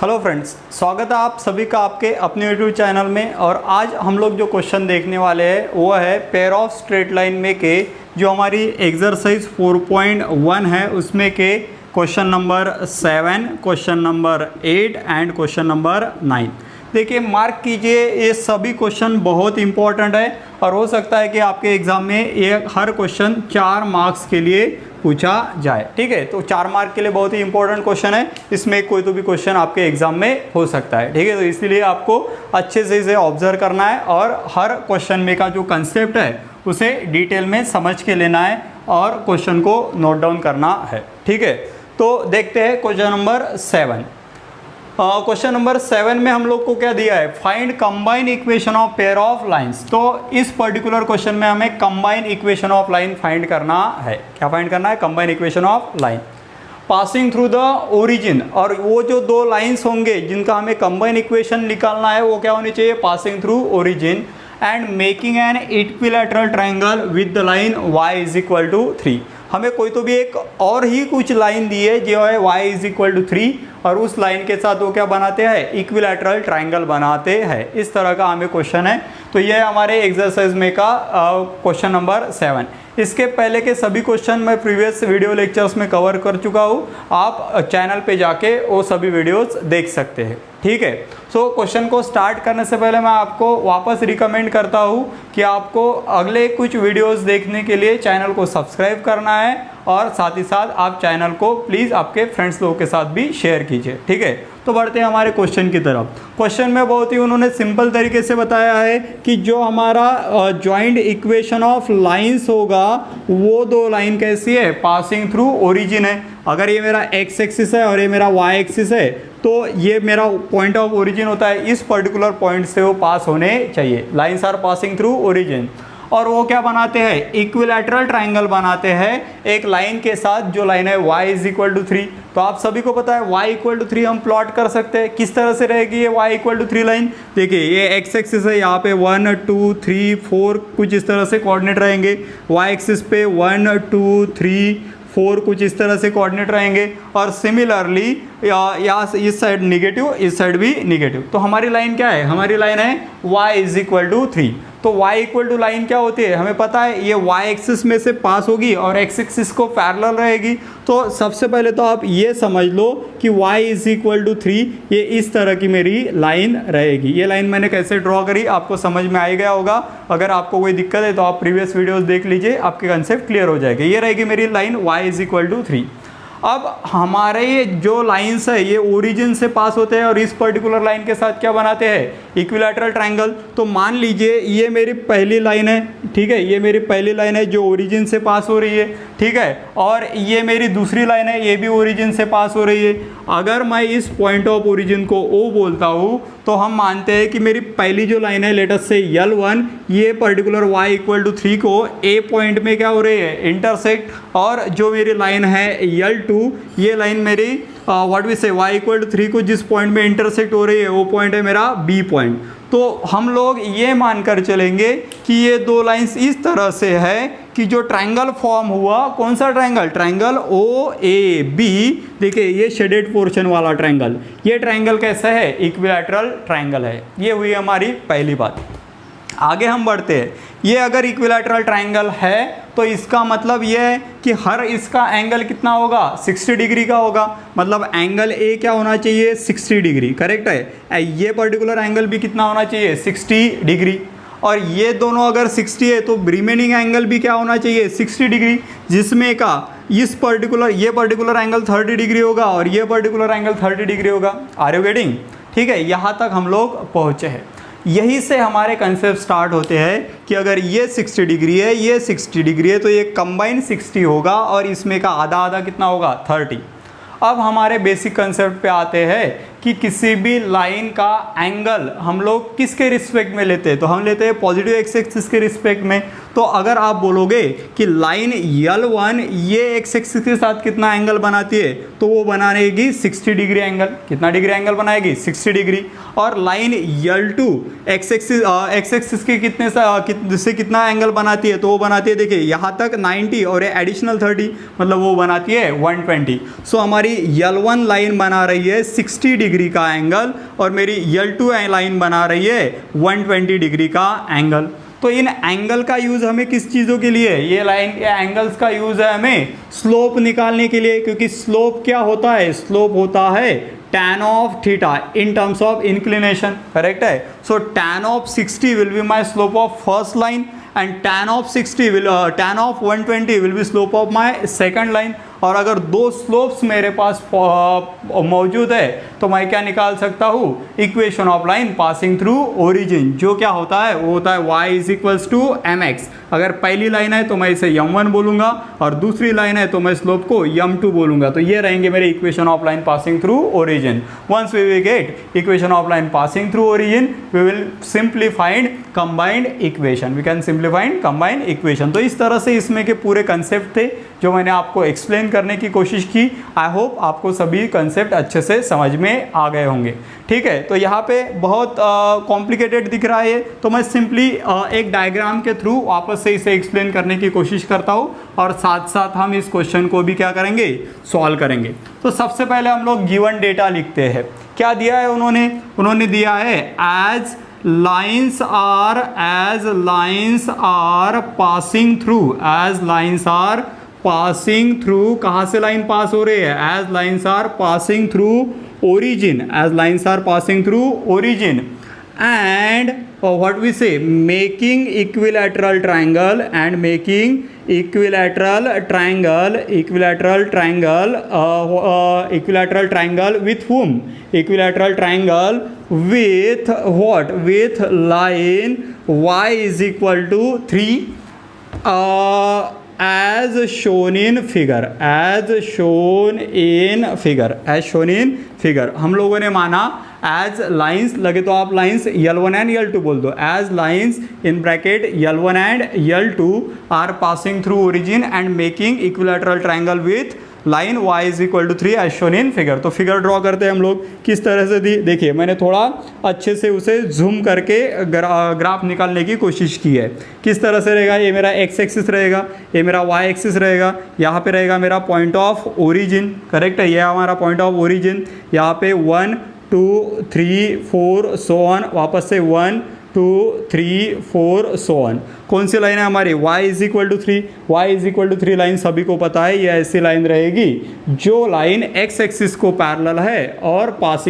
Hello friends, स्वागत है आप सभी का आपके अपने यूट्यूब चैनल में। और आज हम लोग जो क्वेश्चन देखने वाले हैं वो है पेयर ऑफ स्ट्रेट लाइन में के जो हमारी एक्सरसाइज 4.1 है उसमें के question number 7, question number 8 and question number 9। देखिए, मार्क कीजिए, ये सभी क्वेश्चन बहुत इंपॉर्टेंट है और हो सकता है कि आपके एग्ज़ाम में ये हर क्वेश्चन 4 मार्क्स के लिए पूछा जाए। ठीक है, तो 4 मार्क के लिए बहुत ही इंपॉर्टेंट क्वेश्चन है, इसमें कोई तो भी क्वेश्चन आपके एग्जाम में हो सकता है। ठीक है, तो इसलिए आपको अच्छे से इसे ऑब्जर्व करना है और हर क्वेश्चन में का जो कंसेप्ट है उसे डिटेल में समझ के लेना है और क्वेश्चन को नोट डाउन करना है। ठीक है, तो देखते हैं क्वेश्चन नंबर 7। क्वेश्चन नंबर 7 में हम लोग को क्या दिया है, find combine equation of pair of lines. तो इस पर्टिकुलर क्वेश्चन में हमें combine equation of line find करना है। क्या फाइंड करना है? Combine equation of line passing through the origin. और वो जो दो लाइंस होंगे जिनका हमें कंबाइन इक्वेशन निकालना है वो क्या होनी चाहिए? Passing through origin and making an equilateral triangle with the line y is equal to 3। हमें कोई तो भी एक और ही कुछ लाइन दी है जो है y इज इक्वल टू 3 और उस लाइन के साथ वो क्या बनाते हैं? इक्विलैटरल ट्रायंगल बनाते हैं। इस तरह का हमें क्वेश्चन है। तो ये हमारे एक्सरसाइज में का क्वेश्चन नंबर 7। इसके पहले के सभी क्वेश्चन मैं प्रीवियस वीडियो लेक्चर्स में कवर कर चुका हूँ, आप चैनल पे जाके वो सभी वीडियोस देख सकते हैं। ठीक है, सो क्वेश्चन को स्टार्ट करने से पहले मैं आपको वापस रिकमेंड करता हूँ कि आपको अगले कुछ वीडियोस देखने के लिए चैनल को सब्सक्राइब करना है और साथ ही साथ आप चैनल को प्लीज़ आपके फ्रेंड्स लोगों के साथ भी शेयर कीजिए। ठीक है, तो बढ़ते हैं हमारे क्वेश्चन की तरफ। क्वेश्चन में बहुत ही उन्होंने सिंपल तरीके से बताया है कि जो हमारा जॉइंट इक्वेशन ऑफ लाइंस होगा वो दो लाइन कैसी है? पासिंग थ्रू ओरिजिन है। अगर ये मेरा एक्स एक्सिस है और ये मेरा वाई एक्सिस है तो ये मेरा पॉइंट ऑफ ओरिजिन होता है, इस पर्टिकुलर पॉइंट से वो पास होने चाहिए। Lines are passing through origin और वो क्या बनाते हैं? इक्विलैटरल ट्रायंगल बनाते हैं एक लाइन के साथ जो लाइन है y इज इक्वल टू 3। तो आप सभी को पता है y इक्वल टू 3 हम प्लॉट कर सकते हैं। किस तरह से रहेगी ये y इक्वल टू 3 लाइन? देखिए, ये x एक्सिस है, यहाँ पे 1 2 3 4 कुछ इस तरह से कोऑर्डिनेट रहेंगे। y एक्सिस पे 1 2 3 4 कुछ इस तरह से कोऑर्डिनेट रहेंगे और सिमिलरली यहाँ इस साइड निगेटिव, इस साइड भी निगेटिव। तो हमारी लाइन क्या है? हमारी लाइन है y इज इक्वल टू 3। तो y इक्वल टू लाइन क्या होती है? हमें पता है ये y एक्सिस में से पास होगी और x एक्सिस को पैरेलल रहेगी। तो सबसे पहले तो आप ये समझ लो कि y इज इक्वल टू 3, ये इस तरह की मेरी लाइन रहेगी। ये लाइन मैंने कैसे ड्रॉ करी आपको समझ में आ ही गया होगा। अगर आपको कोई दिक्कत है तो आप प्रीवियस वीडियोस देख लीजिए, आपके कंसेप्ट क्लियर हो जाएगा। ये रहेगी मेरी line y is equal to 3। अब हमारे ये जो लाइंस है ये ओरिजिन से पास होते हैं और इस पर्टिकुलर लाइन के साथ क्या बनाते हैं? Equilateral triangle. तो मान लीजिए ये मेरी पहली लाइन है। ठीक है, ये मेरी पहली लाइन है जो ओरिजिन से पास हो रही है। ठीक है, और ये मेरी दूसरी लाइन है, ये भी ओरिजिन से पास हो रही है। अगर मैं इस पॉइंट ऑफ ओरिजिन को O बोलता हूँ तो हम मानते हैं कि मेरी पहली जो लाइन है लेट अस से L1, ये पर्टिकुलर y इक्वल टू 3 को A पॉइंट में क्या हो रही है? इंटरसेक्ट। और जो मेरी लाइन है L2, ये लाइन मेरी व्हाट वी से y इक्वल टू 3 को जिस पॉइंट में इंटरसेक्ट हो रही है वो पॉइंट है मेरा B पॉइंट। तो हम लोग ये मानकर चलेंगे कि ये दो लाइंस इस तरह से है कि जो ट्रायंगल फॉर्म हुआ, कौन सा ट्रायंगल? Triangle OAB। देखिए, ये शेडेड पोर्शन वाला ट्रायंगल, ये ट्रायंगल कैसा है? इक्विलैटरल ट्रायंगल है। ये हुई हमारी पहली बात। आगे हम बढ़ते हैं। ये अगर इक्विलैटरल ट्रायंगल है तो इसका मतलब ये है कि हर इसका एंगल कितना होगा? 60 डिग्री का होगा। मतलब एंगल A क्या होना चाहिए? 60 डिग्री। करेक्ट है। ये पर्टिकुलर एंगल भी कितना होना चाहिए? 60 डिग्री। और ये दोनों अगर 60 है तो रिमेनिंग एंगल भी क्या होना चाहिए? 60 डिग्री, जिसमें का इस पर्टिकुलर ये पर्टिकुलर एंगल 30 डिग्री होगा और ये पर्टिकुलर एंगल 30 डिग्री होगा। Are you getting? ठीक है, यहाँ तक हम लोग पहुँचे हैं। यही से हमारे कंसेप्ट स्टार्ट होते हैं कि अगर ये 60 डिग्री है, ये 60 डिग्री है तो ये कंबाइन 60 होगा और इसमें का आधा आधा कितना होगा? 30। अब हमारे बेसिक कंसेप्ट पे आते हैं कि किसी भी लाइन का एंगल हम लोग किसके रिस्पेक्ट में लेते हैं? तो हम लेते हैं पॉजिटिव एक्स एक्सिस के रिस्पेक्ट में। तो अगर आप बोलोगे कि लाइन L1 ये एक्स एक्सिस के साथ कितना एंगल बनाती है तो वो बनाएगी 60 डिग्री एंगल। कितना डिग्री एंगल बनाएगी? 60 डिग्री। और लाइन L2 एक्स एक्सिस के से कितना एंगल बनाती है? तो वो बनाती है, देखिए यहाँ तक 90 और ये एडिशनल 30, मतलब वो बनाती है 120। सो हमारी L1 लाइन बना रही है 60 डिग्री डिग्री का एंगल और मेरी L2 लाइन बना रही है 120 डिग्री का एंगल। तो इन एंगल का यूज़ हमें किस चीज़ों के लिए है, ये लाइन के एंगल्स का यूज़ है हमें स्लोप निकालने के लिए, क्योंकि स्लोप क्या होता है, स्लोप होता है tan of theta in terms of inclination, correct है। सो tan of 60 will be my slope of first line and tan of 120 will be slope of my second line. और अगर दो स्लोप्स मेरे पास मौजूद है तो मैं क्या निकाल सकता हूँ, equation of line passing through origin, जो क्या होता है वो होता है y is equals to mx। अगर पहली लाइन है तो मैं इसे m1 बोलूँगा और दूसरी लाइन है तो मैं स्लोप को m2 बोलूँगा। तो ये रहेंगे मेरे equation of line passing through origin. Once we will get equation of line passing through origin we will simply find combined equation, we can simplify combined equation. तो इस तरह से इसमें के पूरे कंसेप्ट थे जो मैंने आपको एक्सप्लेन करने की कोशिश की। आई होप आपको सभी कंसेप्ट अच्छे से समझ में आ गए होंगे, ठीक है। तो यहाँ पे बहुत कॉम्प्लिकेटेड दिख रहा है, तो मैं सिंपली एक डायग्राम के थ्रू वापस से इसे एक्सप्लेन करने की कोशिश करता हूँ और साथ साथ हम इस क्वेश्चन को भी क्या करेंगे, सॉल्व करेंगे। तो सबसे पहले हम लोग गिवन डेटा लिखते हैं। क्या दिया है उन्होंने दिया है as lines are passing through, कहाँ से लाइन पास हो रही है, as lines are passing through origin and what we say making equilateral triangle with whom, equilateral triangle with what, with line y is equal to 3 as shown in figure। हम लोगों ने माना एज लाइन्स, लगे तो आप lines L1 and L2 बोल दो, as lines in bracket L1 and L2 are passing through origin and making equilateral triangle with line y is equal to 3 as shown in figure. तो figure draw करते हैं हम लोग किस तरह से दी, देखिए मैंने थोड़ा अच्छे से उसे जूम करके ग्राफ निकालने की कोशिश की है। किस तरह से रहेगा, ये मेरा x एक्सिस रहेगा, ये मेरा y एक्सिस रहेगा, यहाँ पे रहेगा मेरा पॉइंट ऑफ ओरिजिन, करेक्ट है, ये हमारा पॉइंट ऑफ ओरिजिन। यहाँ पे 1 2 3 4 सो ऑन, वापस से 1 2 3 4 सो ऑन। कौन सी लाइन है हमारी, y is equal to 3 line सभी को पता है, ये ऐसी लाइन रहेगी जो लाइन x एक्सिस को पैरेलल है और पास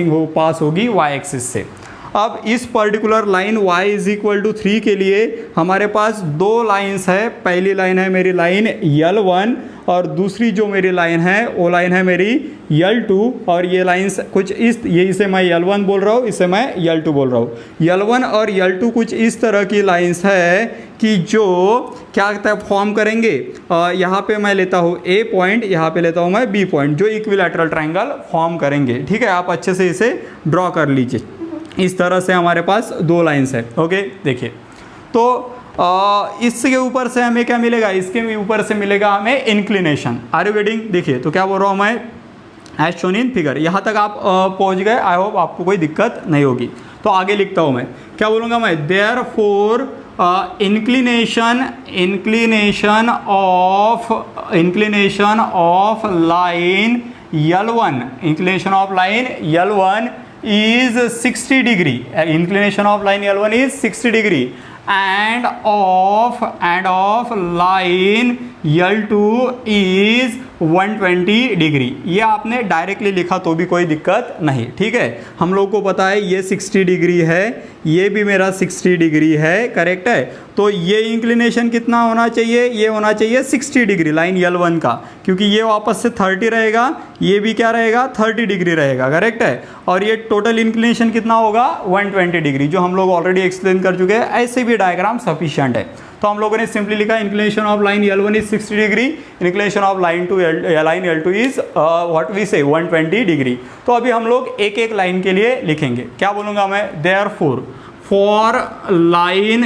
होगी y एक्सिस से। अब इस particular line y is equal to 3 के लिए हमारे पास दो लाइन्स है। पहली लाइन है मेरी लाइन L1 और दूसरी जो मेरी लाइन है वो लाइन है मेरी L2। और ये लाइन्स कुछ इसे मैं L1 बोल रहा हूँ, इसे मैं L2 बोल रहा हूँ। L1 और L2 कुछ इस तरह की लाइन्स है कि जो क्या फॉर्म करेंगे, यहाँ पे मैं लेता हूँ A पॉइंट, यहाँ पे लेता हूँ मैं B पॉइंट, जो इक्विलैटरल ट्रायंगल फॉर्म करेंगे, ठीक है। आप अच्छे से इसे ड्रॉ कर लीजिए। इस तरह से हमारे पास दो लाइन्स है, ओके। देखिए तो इसके ऊपर से हमें क्या मिलेगा, इसके ऊपर से मिलेगा हमें इंक्लिनेशन। आर यू गेटिंग, देखिए तो क्या बोल रहा हूँ मैं, एज शोन इन फिगर। यहाँ तक आप पहुँच गए, आई होप आपको कोई दिक्कत नहीं होगी। तो आगे लिखता हूँ मैं, क्या बोलूँगा मैं, therefore inclination of line L1 is 60 degree, inclination of line L1 is 60 degree and of line L2 is 120 degree. ये आपने डायरेक्टली लिखा तो भी कोई दिक्कत नहीं, ठीक है। हम लोग को पता है ये 60 डिग्री है, ये भी मेरा 60 डिग्री है, करेक्ट है। तो ये इंक्लिनेशन कितना होना चाहिए, ये होना चाहिए 60 डिग्री लाइन L1 का, क्योंकि ये वापस से 30 रहेगा, ये भी क्या रहेगा 30 डिग्री रहेगा, करेक्ट है। और ये टोटल इंक्लिनेशन कितना होगा 120 डिग्री, जो हम लोग ऑलरेडी एक्सप्लेन कर चुके हैं। ऐसे भी डायग्राम सफिशिएंट है। तो हम लोगों ने सिंपली लिखा inclination of line L1 is 60 degree, inclination of line L2 is what we say 120 degree. तो अभी हम लोग एक एक लाइन के लिए लिखेंगे। क्या बोलूँगा मैं, therefore for line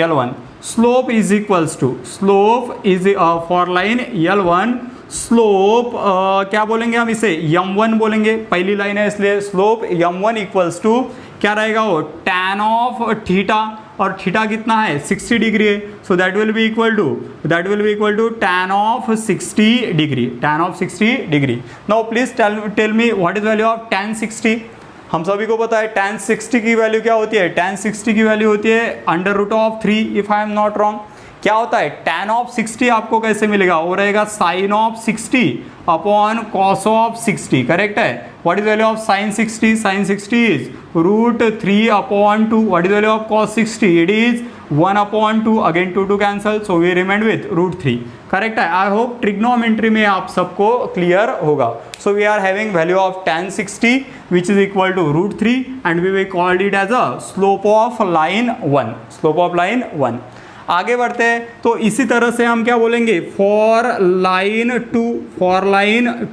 L1 slope is equals to for line L1 slope क्या बोलेंगे हम इसे, m1 बोलेंगे, पहली लाइन है इसलिए स्लोप m1 इक्वल्स टू क्या रहेगा वो, tan ऑफ थीटा। और थीटा कितना है 60 डिग्री है, so that will be equal to tan of 60 degree, tan of 60 degree. Now please tell me what is value of tan 60। हम सभी को पता है tan 60 की वैल्यू क्या होती है, tan 60 की वैल्यू होती है √3 if I am not wrong. क्या होता है tan ऑफ 60 आपको कैसे मिलेगा, वो रहेगा sin of 60 upon cos of 60, correct है। What is value of sin 60, sin 60 is √3 upon 2। What is value of cos 60, it is 1 upon 2, again 2 cancel, so we remained with √3, correct है। I hope trigonometry में आप सबको clear होगा। So we are having value of tan 60 which is equal to √3 and we will called it as a slope of line 1, slope of line 1। आगे बढ़ते हैं तो इसी तरह से हम क्या बोलेंगे, फॉर लाइन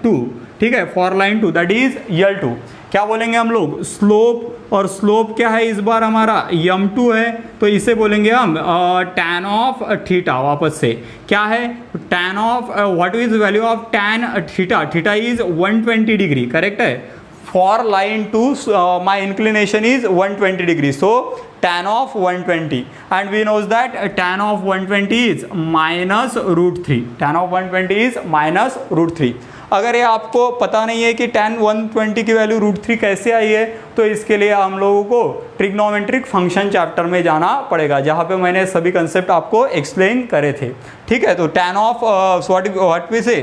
2, ठीक है, for line 2 that is L2 क्या बोलेंगे हम लोग, स्लोप, और स्लोप क्या है इस बार हमारा m2 है, तो इसे बोलेंगे हम tan ऑफ थीटा। वापस से क्या है, tan of what is value of tan theta, theta is 120 degree, correct है। For line 2 my inclination is 120 degree, so tan of 120 and we knows that tan of 120 is minus √3, tan of 120 is minus √3। अगर ये आपको पता नहीं है कि tan 120 की value √3 कैसे आई है, तो इसके लिए हम लोगों को ट्रिग्नोमेट्रिक फंक्शन चैप्टर में जाना पड़ेगा, जहाँ पे मैंने सभी कंसेप्ट आपको एक्सप्लेन करे थे, ठीक है। तो tan of what we say,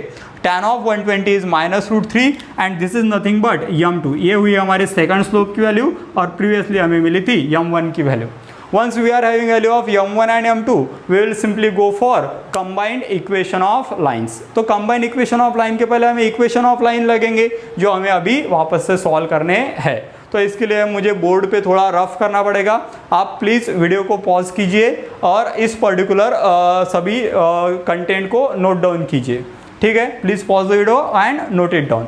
tan of 120 is minus √3 and this is nothing but m2। ये हुई हमारे सेकंड स्लोप की वैल्यू और प्रीवियसली हमें मिली थी m1 की value. Once we are having value of m1 and m2, we will simply go for combined equation of lines। तो combined equation of line के पहले हमें equation of line लगेंगे जो हमें अभी वापस से सॉल्व करने हैं। तो इसके लिए मुझे बोर्ड पे थोड़ा रफ करना पड़ेगा, आप प्लीज़ वीडियो को पॉज कीजिए और इस पर्टिकुलर सभी कंटेंट को नोट डाउन कीजिए, ठीक है। Please pause the video and note it down,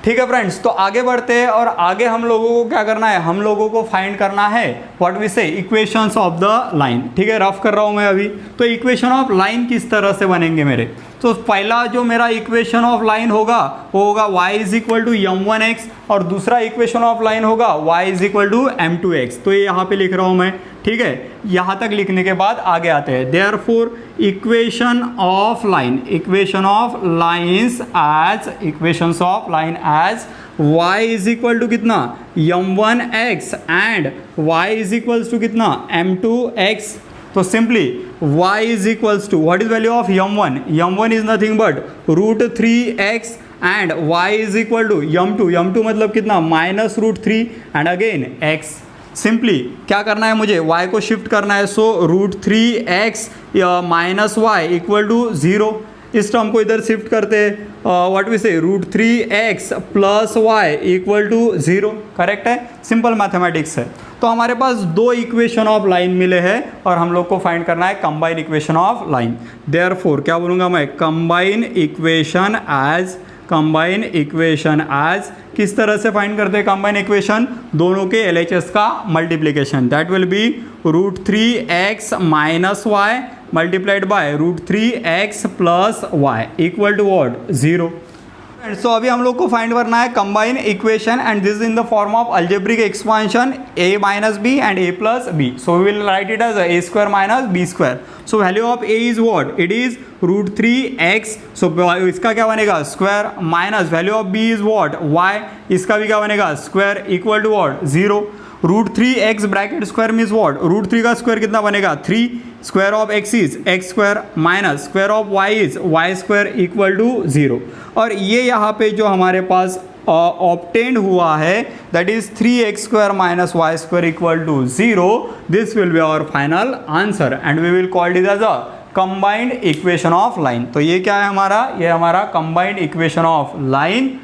ठीक है फ्रेंड्स। तो आगे बढ़ते हैं और आगे हम लोगों को क्या करना है, हम लोगों को फाइंड करना है व्हाट वी से इक्वेशंस ऑफ द लाइन, ठीक है। रफ कर रहा हूँ मैं अभी। तो इक्वेशन ऑफ लाइन किस तरह से बनेंगे मेरे, तो पहला जो मेरा इक्वेशन ऑफ लाइन होगा वो होगा y is equal to m1x और दूसरा इक्वेशन ऑफ लाइन होगा y is equal to m2x। तो ये यहाँ पे लिख रहा हूँ मैं, ठीक है। यहाँ तक लिखने के बाद आगे आते हैं, therefore equation of line, equation of lines as, equations of line as y is equal to कितना m1x and y is equals to कितना m2x। तो simply y is equals to what is value of m1, m1 is nothing but √3x and y is equal to m2, m2 मतलब कितना -√3 and again x। Simply क्या करना है मुझे, y को shift करना है, so √3x minus y equal to 0। इस टर्म को इधर शिफ्ट करते हैं, what we say √3x plus y equal to 0, correct है। सिंपल मैथमेटिक्स है। तो हमारे पास दो इक्वेशन ऑफ लाइन मिले हैं और हम लोग को फाइंड करना है combine equation of line. Therefore क्या बोलूँगा मैं, कंबाइन इक्वेशन एज किस तरह से फाइंड करते हैं कंबाइन इक्वेशन, दोनों के LHS का multiplication, that will be √3x minus y multiplied by √3x plus y equal to what 0। So अभी हम लोग को फाइंड करना है combine equation and this in the form of algebraic expansion a minus b and a plus b. So we will write it as a square minus b square. So value of a is what, it is √3x, so इसका क्या बनेगा square, minus value of b is what y, इसका भी क्या बनेगा square equal to what 0। √3x bracket square means what, √3 का square कितना बनेगा 3, square of x is x square minus square of y is y square equal to 0। और ये यहाँ पे जो हमारे पास ऑब्टेन्ड हुआ है that is 3x square minus y square equal to 0, this will be our final answer and we will called it as a combined equation of line. तो ये क्या है हमारा, ये हमारा combined equation of line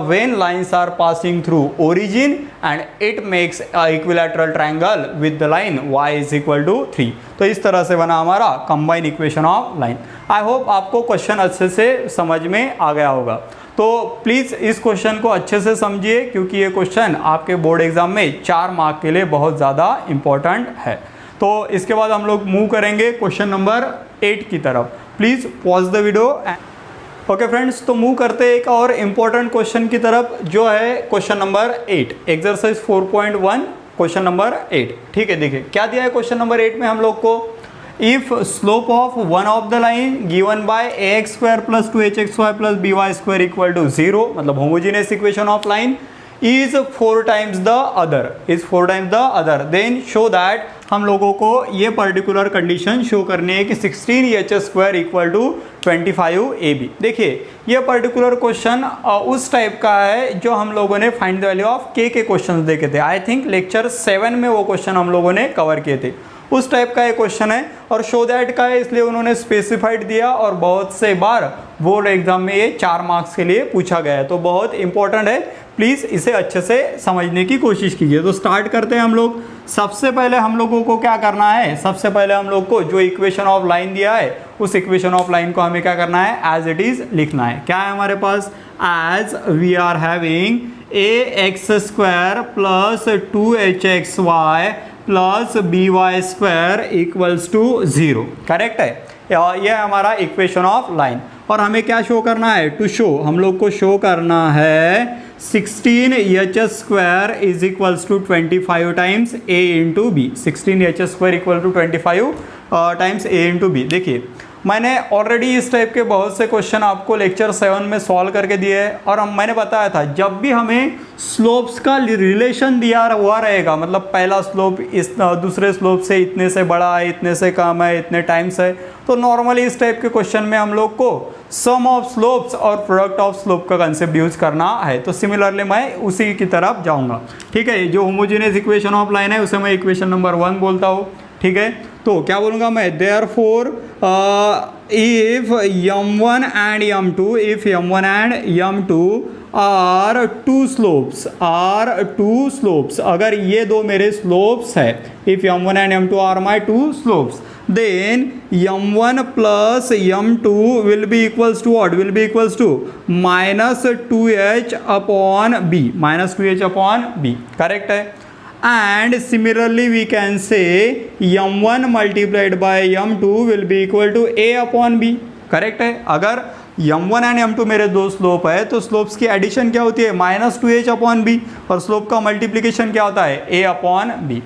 when lines are passing through origin and it makes a equilateral triangle with the line y is equal to 3। तो इस तरह से बना हमारा combine equation of line. I hope आपको क्वेश्चन अच्छे से समझ में आ गया होगा। तो प्लीज़ इस क्वेश्चन को अच्छे से समझिए क्योंकि ये क्वेश्चन आपके बोर्ड एग्जाम में 4 मार्क के लिए बहुत ज़्यादा इम्पोर्टेंट है। तो इसके बाद हम लोग मूव करेंगे क्वेश्चन नंबर 8 की तरफ। Please pause the video. Okay friends, तो मूव करते हैं एक और इम्पॉर्टेंट क्वेश्चन की तरफ जो है question number 8, exercise 4.1 question number 8। ठीक है, देखिए क्या दिया है क्वेश्चन नंबर 8 में हम लोग को, if slope of one of the line given by ax square plus 2hxy plus by square equal to 0, मतलब homogeneous equation of line is 4 times the other, then show that हम लोगों को ये particular condition show करनी है कि 16 square equal to 25 AB। देखिए ये पर्टिकुलर क्वेश्चन उस टाइप का है जो हम लोगों ने फाइंड द वैल्यू ऑफ के क्वेश्चंस देखे थे। आई थिंक लेक्चर 7 में वो क्वेश्चन हम लोगों ने कवर किए थे। उस टाइप का ये क्वेश्चन है और शो दैट का है, इसलिए उन्होंने स्पेसिफाइड दिया और बहुत से बार बोर्ड एग्जाम में ये 4 मार्क्स के लिए पूछा गया है, तो बहुत इंपॉर्टेंट है। प्लीज़ इसे अच्छे से समझने की कोशिश कीजिए। तो स्टार्ट करते हैं हम लोग। सबसे पहले हम लोगों को क्या करना है, सबसे पहले हम लोग को जो इक्वेशन ऑफ लाइन दिया है उस इक्वेशन ऑफ लाइन को हमें क्या करना है, एज इट इज लिखना है। क्या है हमारे पास, as we are having ax square plus 2hxy plus by square equals to 0, correct है। यह हमारा इक्वेशन ऑफ लाइन और हमें क्या शो करना है, टू शो, हम लोग को शो करना है 16 square is equals to 25 times a into b. 16 square equal to 25 times a into b. देखिए मैंने ऑलरेडी इस टाइप के बहुत से क्वेश्चन आपको लेक्चर 7 में सॉल्व करके दिए हैं और मैंने बताया था जब भी हमें स्लोप्स का रिलेशन दिया हुआ रहेगा, मतलब पहला स्लोप इस दूसरे स्लोप से इतने से बड़ा है, इतने से कम है, इतने टाइम्स है, तो नॉर्मली इस टाइप के क्वेश्चन में हम लोग को सम ऑफ स्लोप्स और प्रोडक्ट ऑफ स्लोप का कंसेप्ट यूज करना है। तो सिमिलरली मैं उसी की तरफ जाऊंगा। ठीक है, जो होमोजेनियस इक्वेशन ऑफ लाइन है उसे मैं इक्वेशन नंबर 1 बोलता हूँ। ठीक है, तो क्या बोलूँगा मैं, therefore if m1 and m2, if m1 and m2 are two slopes, अगर ये दो मेरे स्लोप्स है, if m1 and m2 are my two slopes, then m1 plus m2 will be equals to what, will be equals to minus 2h upon b, correct है। and similarly we can say m1 multiplied by m2 will be equal to a upon b, correct है। अगर m1 and m2 मेरे दो slope है तो slopes की addition क्या होती है, माइनस 2h अपॉन बी, और स्लोप का मल्टीप्लिकेशन क्या होता है, a अपॉन बी।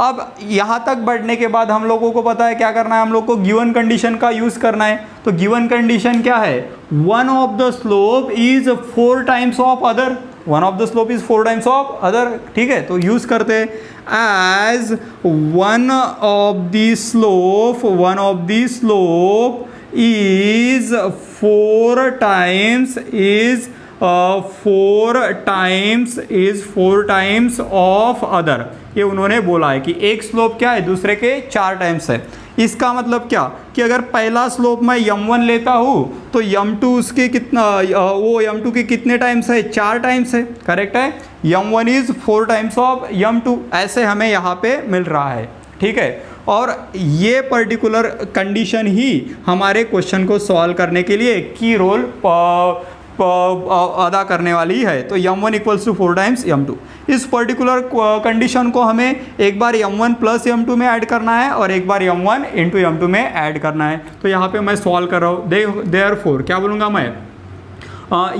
अब यहाँ तक बढ़ने के बाद हम लोगों को पता है क्या करना है, हम लोग को गिवन कंडीशन का यूज़ करना है। तो गिवन कंडीशन क्या है, one of the slope is 4 times of other, one of the slope is 4 times of other. ठीक है, तो यूज़ करते हैं as one of the slope is 4 times of other. ये उन्होंने बोला है कि एक स्लोप क्या है, दूसरे के 4 टाइम्स है। इसका मतलब क्या कि अगर पहला स्लोप मैं m1 लेता हूँ तो m2 उसके कितना, वो m2 के कितने टाइम्स है, 4 टाइम्स है, करेक्ट है। m1 is 4 times of m2, ऐसे हमें यहाँ पे मिल रहा है। ठीक है, और ये पर्टिकुलर कंडीशन ही हमारे क्वेश्चन को सॉल्व करने के लिए की रोल अदा करने वाली है। तो m1 equals to 4 times m2। इस पर्टिकुलर कंडीशन को हमें एक बार m1 प्लस m2 में ऐड करना है और एक बार m1 इंटू m2 में ऐड करना है। तो यहाँ पे मैं सॉल्व कर रहा हूँ। देयरफॉर क्या बोलूँगा मैं,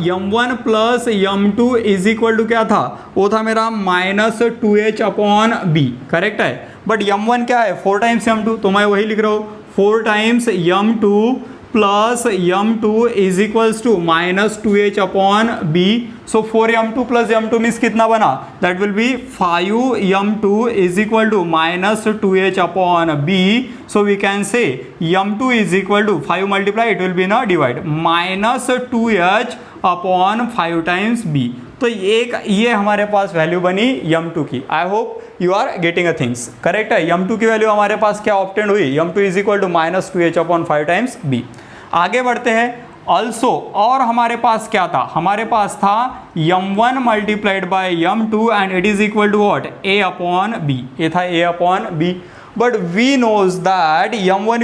m1 plus m2 is equal to क्या था, वो था मेरा minus 2h upon b, correct है। बट m1 क्या है, 4 टाइम्स m2, तो मैं वही लिख रहा हूँ 4 times m2 plus m2 is equals to minus 2h upon B. So 4m2 plus m2 means कितना बना, that will be 5m2 is equal to minus 2h upon B. So we can say m2 is equal to 5 multiply, it will be ना divide, minus 2h upon 5 times b। तो एक ये हमारे पास value बनी m2 की। I hope you are getting a things, correct है। m2 की value हमारे पास क्या ऑब्टेंड हुई, m2 is equal to minus 2h upon 5 times b। आगे बढ़ते हैं। ऑल्सो और हमारे पास क्या था, हमारे पास था m1 multiplied by m2 and it is equal to what, a upon b, ये था a upon b। But we knows that m1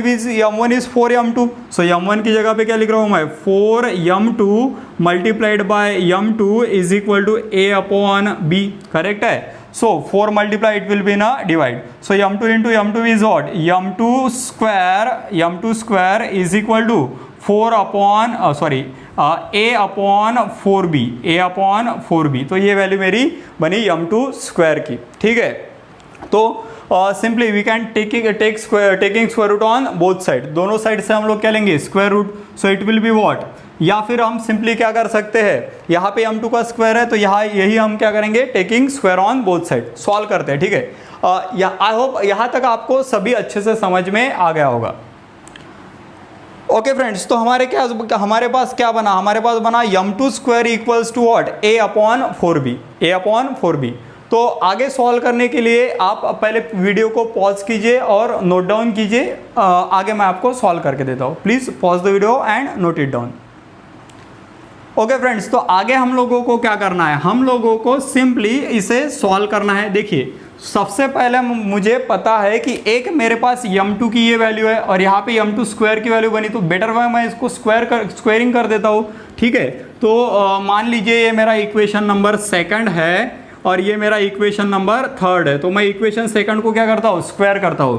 is 4m2, so m1 की जगह पे क्या लिख रहा हूँ मैं, 4m2 multiplied by m2 is equal to a upon b, correct है। So 4 multiply it will be na divide. So m2 into m2 is what? m2 square is equal to 4 upon a upon 4b, a upon 4b। तो ये value मेरी बनी m2 square की। ठीक है, तो simply we can taking square root on both side, दोनों side से हम लोग क्या लेंगे square root, so it will be what, या फिर हम सिंपली क्या कर सकते हैं, यहाँ पे m2 का स्क्वायर है तो यहाँ यही हम क्या करेंगे taking square on both side, solve करते हैं, ठीक है। आई होप यहाँ तक आपको सभी अच्छे से समझ में आ गया होगा। ओके फ्रेंड्स, तो हमारे पास क्या बना, हमारे पास बना m2 square equals to what a upon 4b, a upon 4b। तो आगे सॉल्व करने के लिए आप पहले वीडियो को पॉज कीजिए और नोट डाउन कीजिए, आगे मैं आपको सॉल्व करके देता हूँ। Please pause the video and note it down. Okay friends, तो आगे हम लोगों को क्या करना है, हम लोगों को सिंपली इसे सॉल्व करना है। देखिए सबसे पहले मुझे पता है कि एक मेरे पास m2 की ये वैल्यू है और यहाँ पे m2 स्क्वायर की वैल्यू बनी, तो बेटर मैं इसको स्क्वायरिंग कर देता हूँ, ठीक है। तो मान लीजिए ये मेरा इक्वेशन नंबर सेकंड है और ये मेरा इक्वेशन नंबर थर्ड है, तो मैं इक्वेशन सेकंड को क्या करता हूँ स्क्वायर करता हूँ,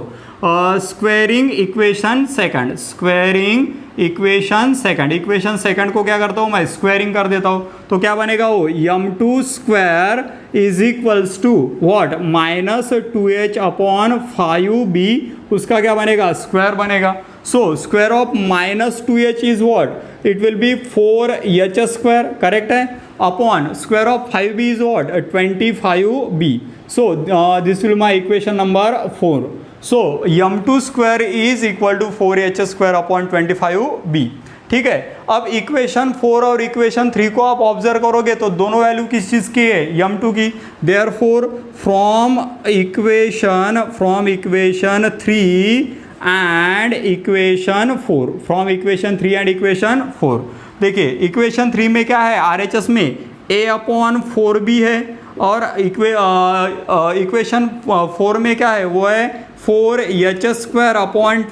squaring equation second, squaring equation second, equation second को क्या करता हूँ मैं स्क्वायरिंग कर देता हूँ। तो क्या बनेगा वो m2 square is equals to what minus 2h upon 5b, उसका क्या बनेगा स्क्वायर बनेगा। So square of minus 2h is what, it will be 4h square, correct है, upon square of 5b is what 25b। So this will my equation number 4। So m2 square is equal to 4h square upon 25b, ठीक है। अब equation 4 और equation 3 को आप observe करोगे तो दोनों वैल्यू किस चीज़ की है, m2 की। Therefore from equation 3 and equation 4, from equation 3 and equation 4, देखिए इक्वेशन 3 में क्या है RHS में a अपॉन 4b है और इक्वेशन 4 में क्या है वो है 4h square upon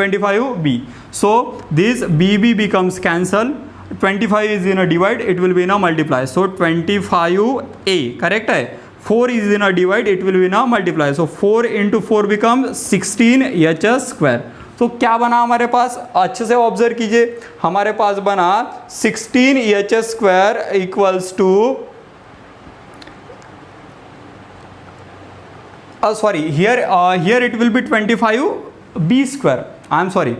25b। So this bb becomes cancel, 25 is in a divide, it will be in a multiply, so 25a, correct है। 4 is in a divide, it will be in a multiply, so 4 into 4 becomes 16h square. तो क्या बना हमारे पास, अच्छे से observe कीजिए, हमारे पास बना 16h square equals to sorry, here it will be 25b square, I am sorry,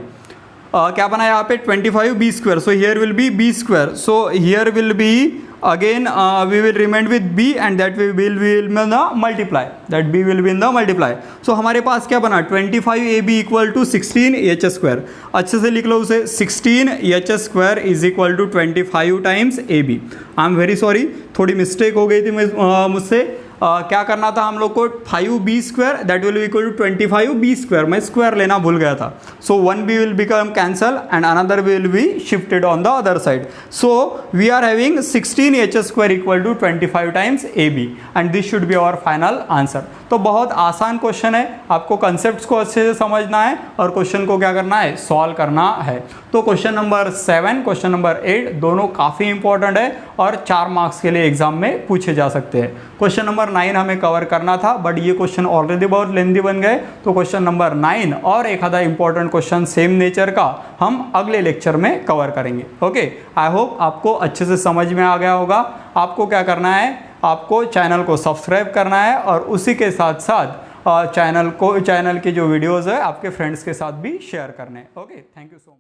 क्या बना यहाँ पे 25b square, so here will be b square, so here will be again we will remain with b and that will be in the multiply, that b will be in the multiply। so हमारे पास क्या बना 25ab equal to 16h square, अच्छे से लिख लो उसे, 16h square is equal to 25 times ab। I am very sorry, थोड़ी mistake हो गई थी मुझसे, क्या करना था हम लोग को 5b square that will equal to 25b square, मैं स्क्वायर लेना भूल गया था। So 1b will become cancel and another will be shifted on the other side. So we are having 16h square equal to 25 times ab and this should be our final answer. तो बहुत आसान question है, आपको concept को अच्छे से समझना है और क्वेश्चन को क्या करना है सॉल्व करना है। तो क्वेश्चन नंबर 7, क्वेश्चन नंबर 8 दोनों काफ़ी इंपॉर्टेंट है और 4 मार्क्स के लिए एग्जाम में पूछे जा सकते हैं। क्वेश्चन नंबर 9 हमें कवर करना था बट ये क्वेश्चन ऑलरेडी बहुत लेंदी बन गए, तो क्वेश्चन नंबर 9 और एक आधा इंपॉर्टेंट क्वेश्चन सेम नेचर का हम अगले लेक्चर में कवर करेंगे। ओके, आई होप आपको अच्छे से समझ में आ गया होगा। आपको क्या करना है, आपको चैनल को सब्सक्राइब करना है और उसी के साथ साथ चैनल की जो वीडियोज़ है आपके फ्रेंड्स के साथ भी शेयर करने हैं। Okay, thank you so much.